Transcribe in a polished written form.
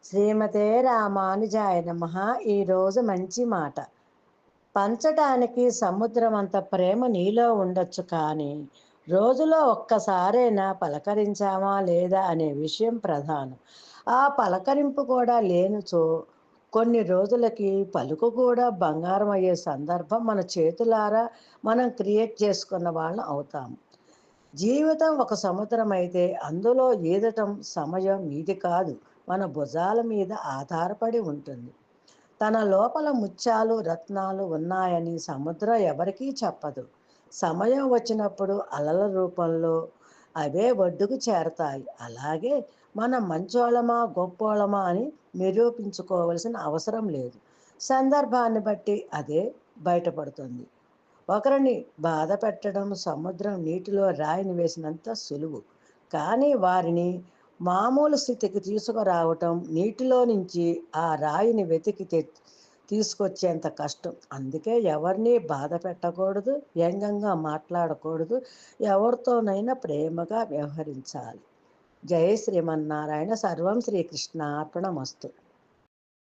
శ్రీమతే రామానుజాయ నమః. ఈరోజు మంచి మాట. పంచటానికి సముద్రం అంత ప్రేమ నీలో ఉండొచ్చు, కానీ రోజులో ఒక్కసారైనా పలకరించామా లేదా అనే విషయం ప్రధానం. ఆ పలకరింపు కూడా లేనిచో కొన్ని రోజులకి పలుకు కూడా బంగారం అయ్యే సందర్భం మన చేతులారా మనం క్రియేట్ చేసుకున్న వాళ్ళం అవుతాము. జీవితం ఒక సముద్రం అయితే అందులో ఈదటం సమయం మీది కాదు, మన భుజాల మీద ఆధారపడి ఉంటుంది. తన లోపల ముత్యాలు రత్నాలు ఉన్నాయని సముద్రం ఎవరికీ చెప్పదు. సమయం వచ్చినప్పుడు అలల రూపంలో అవే ఒడ్డుకు చేరతాయి. అలాగే మనం మంచోళమా గొప్పోళమా అని నిరూపించుకోవలసిన అవసరం లేదు. సందర్భాన్ని బట్టి అదే బయటపడుతుంది. ఒకరిని బాధ పెట్టడం సముద్రం నీటిలో రాయిని వేసినంత సులువు, కానీ వారిని మామూలు స్థితికి తీసుకురావటం, నీటిలో నుంచి ఆ రాయిని తీసుకొచ్చేంత కష్టం. అందుకే ఎవరిని బాధ పెట్టకూడదు, వ్యంగ్యంగా మాట్లాడకూడదు, ఎవరితోనైనా ప్రేమగా వ్యవహరించాలి. జై శ్రీమన్నారాయణ. సర్వం శ్రీకృష్ణార్పణమస్తు.